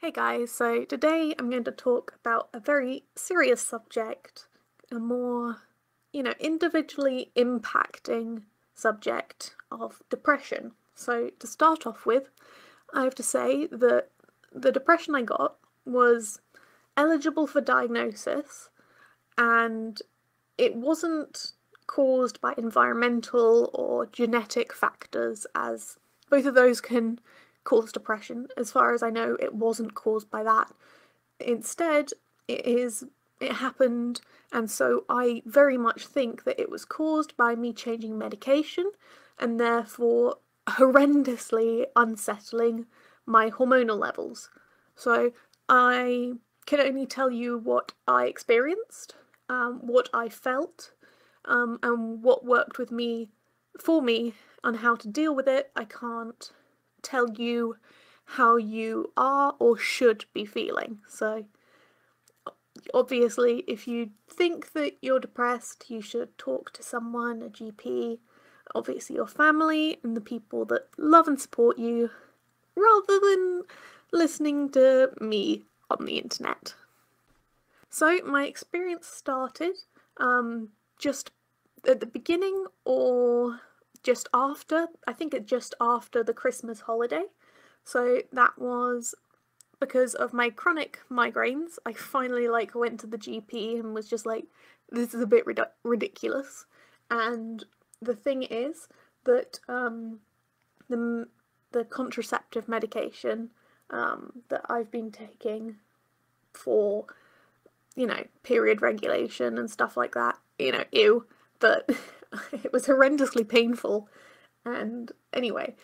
Hey guys, so today I'm going to talk about a very serious subject, a more, individually impacting subject of depression. So to start off with, I have to say that the depression I got was eligible for diagnosis and it wasn't caused by environmental or genetic factors, as both of those can cause depression. As far as I know, it wasn't caused by that. Instead, it happened, and so I very much think that it was caused by me changing medication and therefore horrendously unsettling my hormonal levels. So I can only tell you what I experienced, what I felt, and what worked with me for me on how to deal with it. I can't tell you how you are or should be feeling. So obviously, if you think that you're depressed, you should talk to someone, a GP, obviously your family and the people that love and support you, rather than listening to me on the internet. So my experience started just at the beginning or just after, I think it's just after the Christmas holiday. So that was because of my chronic migraines. I finally went to the GP and was just like, this is a bit ridiculous. And the thing is that the contraceptive medication that I've been taking for, period regulation and stuff like that, ew, but it was horrendously painful. And anyway,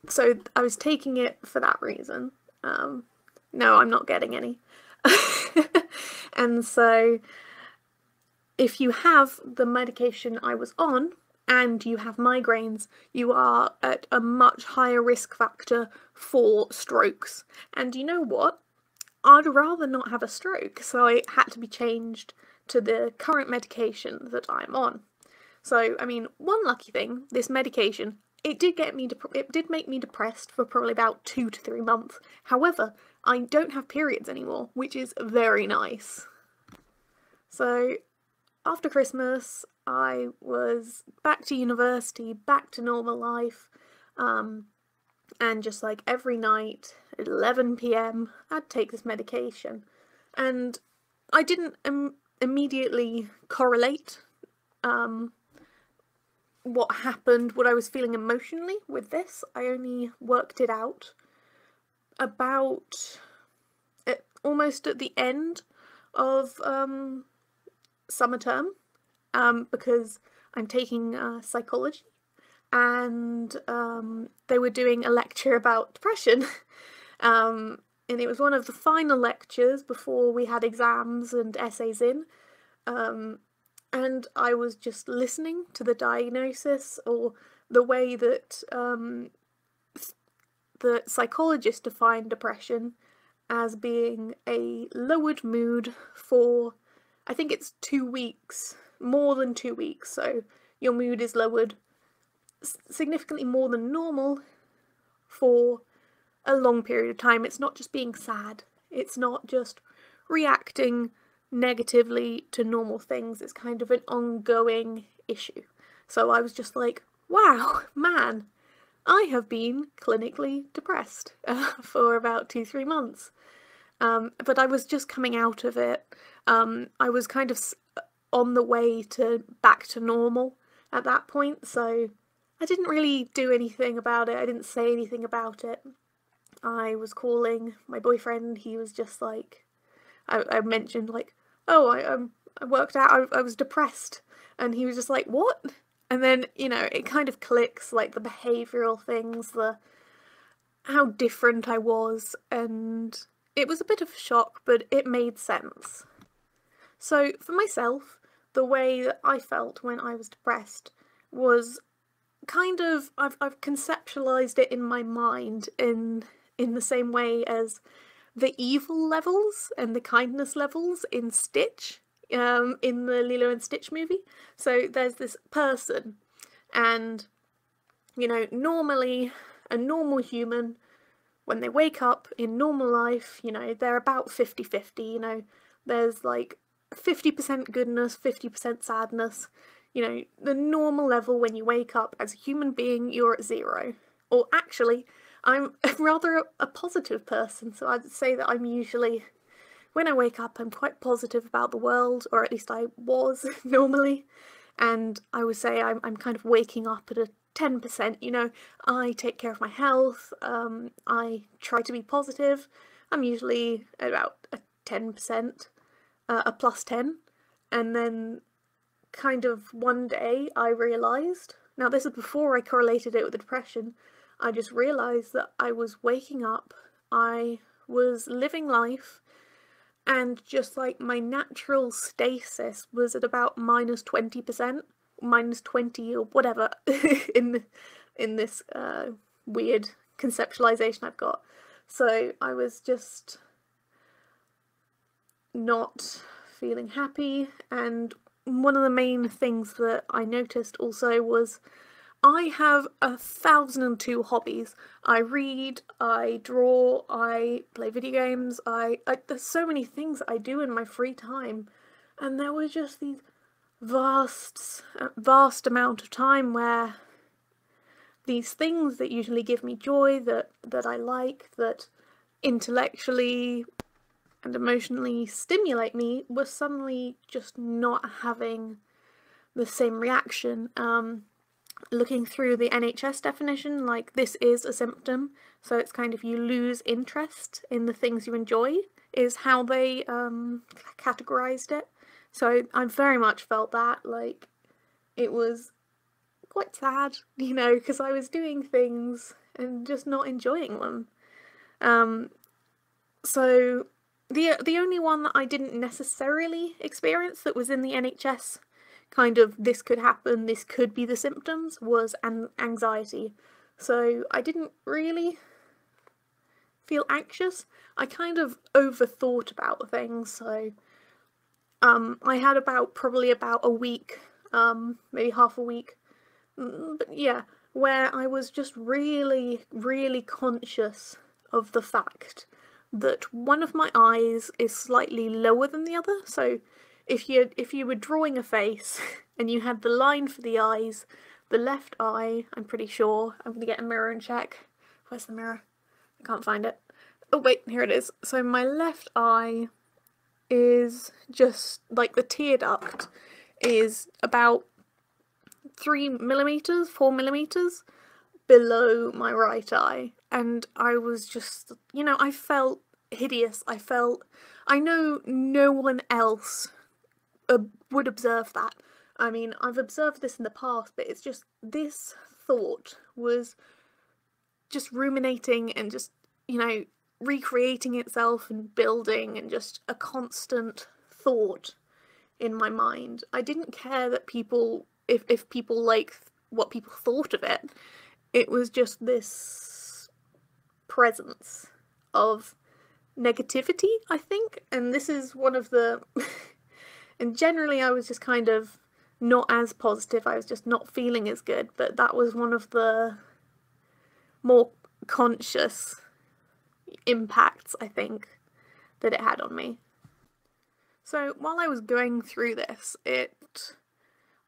so I was taking it for that reason. No, I'm not getting any. And so if you have the medication I was on and you have migraines, you are at a much higher risk factor for strokes. And you know what? I'd rather not have a stroke, so I had to be changed to the current medication that I'm on. So, I mean, one lucky thing, this medication, it did make me depressed for probably about 2 to 3 months. However, I don't have periods anymore, which is very nice. So, after Christmas, I was back to university, back to normal life, and just every night at 11 p.m. I'd take this medication. And I didn't immediately correlate what happened, what I was feeling emotionally with this. I only worked it out about almost at the end of summer term, because I'm taking psychology, and they were doing a lecture about depression, and it was one of the final lectures before we had exams and essays in, and I was just listening to the diagnosis, or the way that the psychologist defined depression as being a lowered mood for, I think it's 2 weeks, more than 2 weeks, so your mood is lowered significantly more than normal for a long period of time. It's not just being sad, it's not just reacting negatively to normal things, it's kind of an ongoing issue. So I was just like, wow, man, I have been clinically depressed for about 2-3 months. But I was just coming out of it. I was kind of on the way to back to normal at that point, so I didn't really do anything about it. I didn't say anything about it. I was calling my boyfriend. He was just like, I mentioned oh, I worked out, I was depressed, and he was just like, what? And then, it kind of clicks, the behavioural things, how different I was, and it was a bit of a shock, but it made sense. So for myself, the way that I felt when I was depressed was kind of, I've conceptualised it in my mind in the same way as the evil levels and the kindness levels in Stitch, in the Lilo and Stitch movie. So there's this person, and, normally a normal human when they wake up in normal life, you know, they're about 50-50, you know, there's like 50% goodness, 50% sadness. You know, the normal level when you wake up as a human being, you're at 0. Or actually, I'm rather a positive person, so I'd say that I'm usually, when I wake up, I'm quite positive about the world, or at least I was normally, and I would say I'm kind of waking up at a 10%, you know, I take care of my health, I try to be positive, I'm usually at about a 10%, a plus 10, and then kind of one day I realised, now this is before I correlated it with the depression, I just realised that I was waking up, I was living life, and just like my natural stasis was at about minus 20%, minus 20 or whatever in this weird conceptualization I've got. So I was just not feeling happy, and one of the main things that I noticed also was I have 1,002 hobbies. I read, I draw, I play video games, there's so many things I do in my free time, and there was just these vast amount of time where these things that usually give me joy, that I like, that intellectually and emotionally stimulate me, were suddenly just not having the same reaction. Looking through the NHS definition, like, this is a symptom, so it's kind of you lose interest in the things you enjoy, is how they categorised it. So I very much felt that, like, it was quite sad, you know, because I was doing things and just not enjoying them. So the only one that I didn't necessarily experience that was in the NHS, kind of, this could happen, this could be the symptoms, was anxiety. So I didn't really feel anxious. I kind of overthought about things, so I had probably about a week, maybe half a week, but yeah, where I was just really, really conscious of the fact that one of my eyes is slightly lower than the other. So if you were drawing a face and you had the line for the eyes, the left eye, I'm pretty sure, I'm going to get a mirror and check. Where's the mirror? I can't find it. Oh wait, here it is. So my left eye is just, like, the tear duct is about 3mm, 4mm below my right eye. And I was just, you know, I felt hideous. I know no one else would observe that. I mean, I've observed this in the past, but it's just, this thought was just ruminating and just, you know, recreating itself and building, and just a constant thought in my mind. I didn't care that people, if people like what people thought of it. It was just this presence of negativity, I think, and this is one of the and generally I was just kind of not as positive, I was just not feeling as good, but that was one of the more conscious impacts, I think, that it had on me. So while I was going through this, it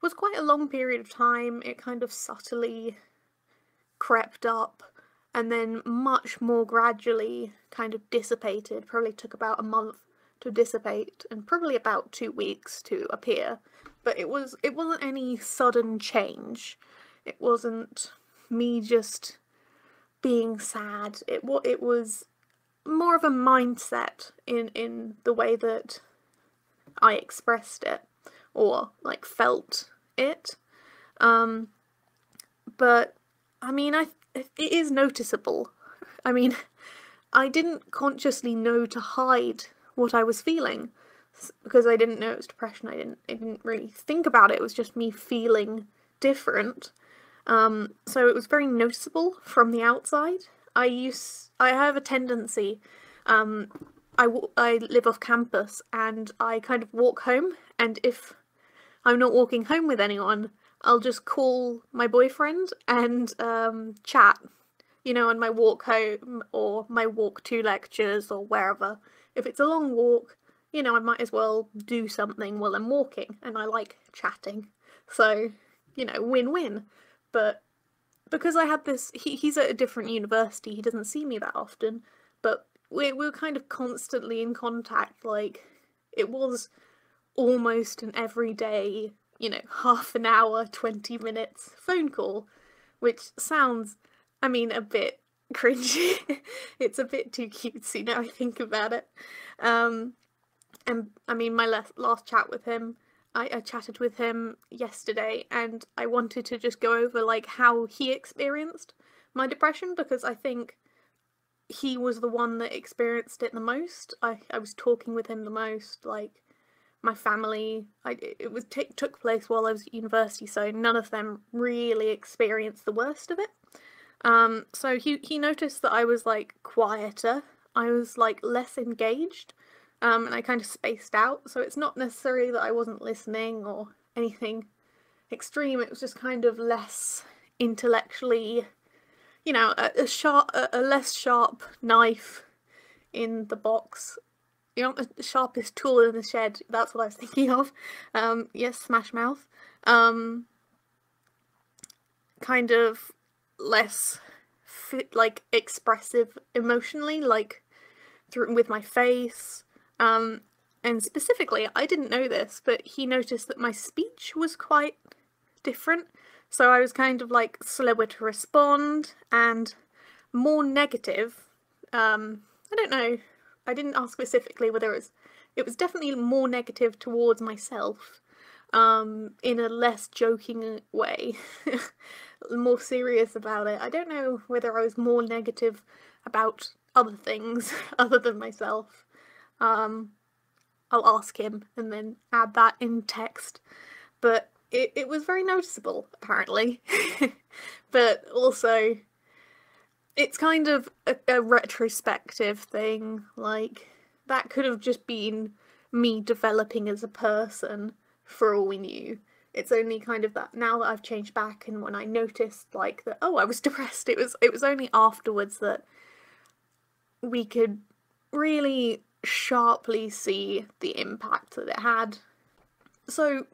was quite a long period of time. It kind of subtly crept up and then much more gradually kind of dissipated. Probably took about a month to dissipate and probably about 2 weeks to appear. But it wasn't any sudden change. It wasn't me just being sad. It was more of a mindset in the way that I expressed it, or like felt it. But I mean, it is noticeable. I mean, I didn't consciously know to hide what I was feeling, because I didn't know it was depression. I didn't really think about it. It was just me feeling different. So it was very noticeable from the outside. I have a tendency, I live off campus and I kind of walk home, and if I'm not walking home with anyone, I'll just call my boyfriend and chat you know, on my walk home or my walk to lectures or wherever. If it's a long walk, you know, I might as well do something while I'm walking, and I like chatting. So, you know, win-win. But because I had this, he's at a different university, he doesn't see me that often, but we were kind of constantly in contact. Like, it was almost an everyday, you know, half an hour, 20 minutes phone call, which sounds, I mean, a bit cringy. It's a bit too cutesy now I think about it. And I mean, my last chat with him, I chatted with him yesterday, and I wanted to just go over like how he experienced my depression, because I think he was the one that experienced it the most. I was talking with him the most. Like, my family, it was took place while I was at university, so none of them really experienced the worst of it. So he noticed that I was like quieter, I was like less engaged, and I kind of spaced out. So it's not necessarily that I wasn't listening or anything extreme, it was just kind of less intellectually, you know, a less sharp knife in the box. You know, the sharpest tool in the shed, that's what I was thinking of. Yes, Smash Mouth. Kind of less like expressive emotionally, like with my face. And specifically, I didn't know this, but he noticed that my speech was quite different. So I was kind of like slower to respond and more negative. I don't know. I didn't ask specifically whether it was definitely more negative towards myself, in a less joking way, more serious about it. I don't know whether I was more negative about other things other than myself. I'll ask him and then add that in text, but it was very noticeable, apparently. But also, it's kind of a retrospective thing, like, that could have just been me developing as a person, for all we knew. It's only kind of that, now that I've changed back, and when I noticed, like, that, oh, I was depressed, it was only afterwards that we could really sharply see the impact that it had. So,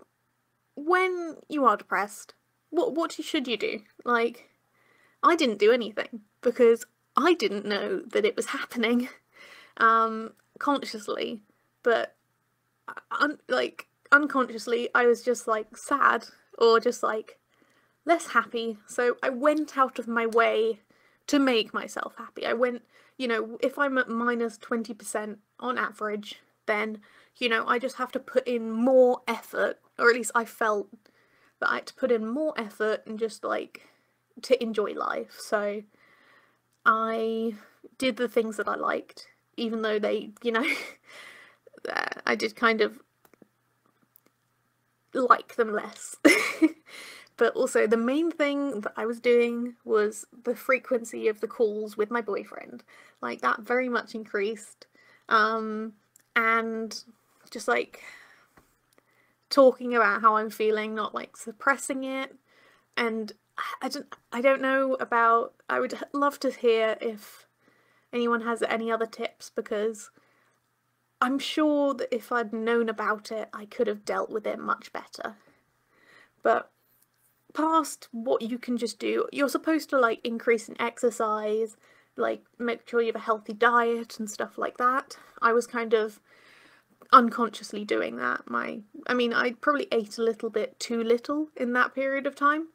when you are depressed, what should you do? Like, I didn't do anything, because I didn't know that it was happening, consciously, but like unconsciously I was just like sad, or just like less happy, so I went out of my way to make myself happy. I went, you know, if I'm at minus 20% on average, then, you know, I just have to put in more effort, or at least I felt that I had to put in more effort and just like to enjoy life. So I did the things that I liked, even though they, you know, I did kind of like them less. But also the main thing that I was doing was the frequency of the calls with my boyfriend. Like, that very much increased. And just like talking about how I'm feeling, not like suppressing it. And I don't know about, I would love to hear if anyone has any other tips, because I'm sure that if I'd known about it, I could have dealt with it much better. But past what you can just do, you're supposed to like increase in exercise, like make sure you have a healthy diet and stuff like that. I was kind of unconsciously doing that. I mean, I probably ate a little bit too little in that period of time,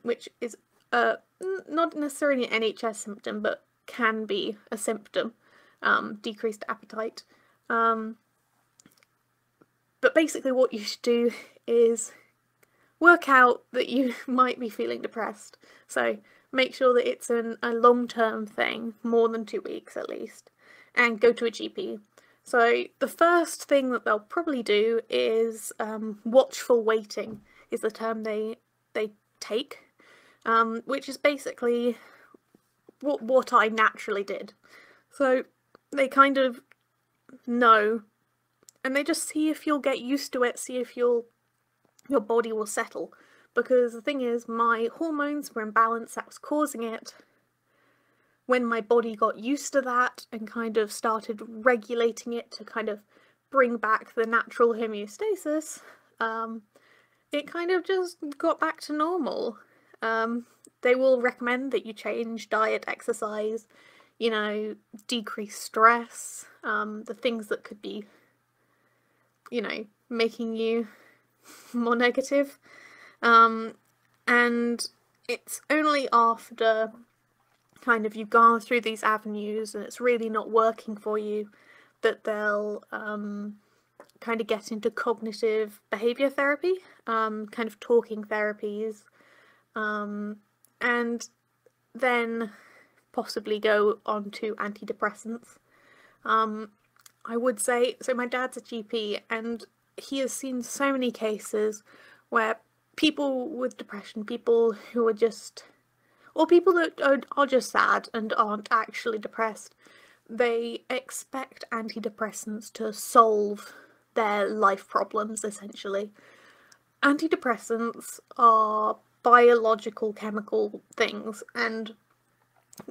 which is not necessarily an NHS symptom, but can be a symptom, decreased appetite. But basically what you should do is work out that you might be feeling depressed. So make sure that it's a long-term thing, more than 2 weeks at least, and go to a GP. So the first thing that they'll probably do is watchful waiting is the term they take, which is basically what I naturally did. So they kind of know, and they just see if you'll get used to it, see if your body will settle. Because the thing is, my hormones were imbalanced, that was causing it, when my body got used to that and kind of started regulating it to kind of bring back the natural homeostasis, it kind of just got back to normal. They will recommend that you change diet, exercise, you know, decrease stress, the things that could be, you know, making you more negative. And it's only after kind of you've gone through these avenues and it's really not working for you that they'll kind of get into cognitive behaviour therapy, kind of talking therapies, and then possibly go on to antidepressants. I would say, so my dad's a GP and he has seen so many cases where people with depression, people who are just, or people that are just sad and aren't actually depressed, they expect antidepressants to solve their life problems, essentially. Antidepressants are biological chemical things, and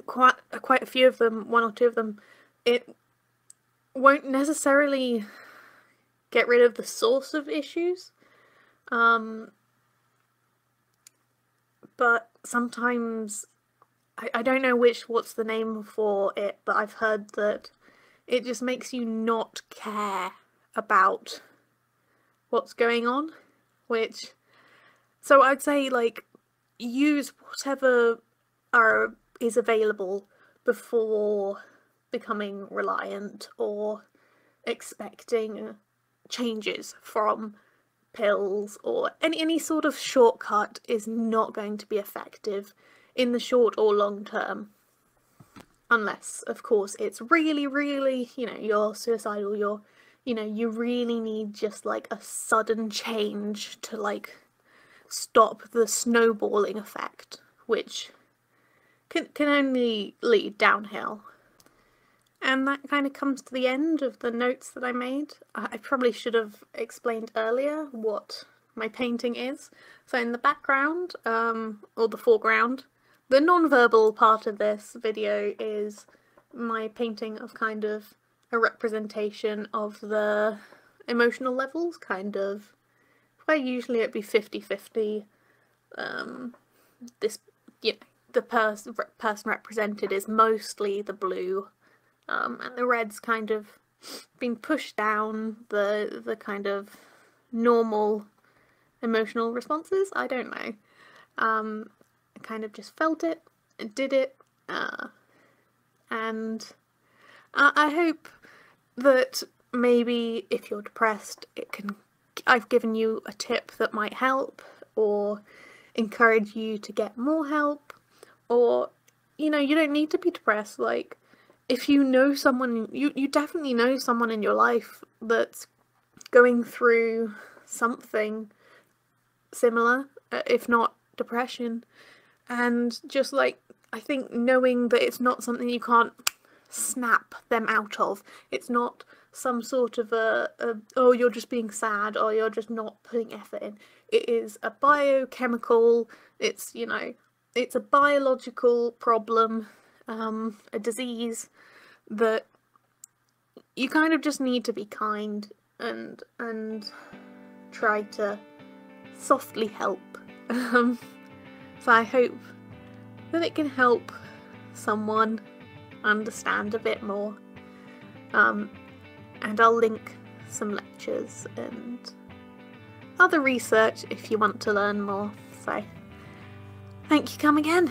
quite a few of them, one or two of them, it won't necessarily get rid of the source of issues, but sometimes, I don't know what's the name for it, but I've heard that it just makes you not care about what's going on, which, so I'd say, like, use whatever is available before becoming reliant or expecting changes from pills, or any sort of shortcut is not going to be effective in the short or long term. Unless, of course, it's really, really, you know, you're suicidal, you know, you really need just like a sudden change to like stop the snowballing effect, which can only lead downhill. And that kind of comes to the end of the notes that I made. I probably should have explained earlier what my painting is. So in the background, or the foreground, the non-verbal part of this video is my painting of kind of a representation of the emotional levels, kind of, where usually it'd be 50-50. This, you know, the person represented is mostly the blue, and the red's kind of been pushed down, the kind of normal emotional responses. I don't know. I kind of just felt it and did it, and I hope that maybe if you're depressed, I've given you a tip that might help, or encourage you to get more help, or, you know, you don't need to be depressed. Like, if you know someone, you definitely know someone in your life that's going through something similar, if not depression, and just like, I think knowing that it's not something you can't snap them out of, it's not some sort of oh, you're just being sad, or you're just not putting effort in. It is a biochemical, it's, you know, it's a biological problem, a disease that you kind of just need to be kind and try to softly help. So I hope that it can help someone understand a bit more, and I'll link some lectures and other research if you want to learn more. So thank you, come again.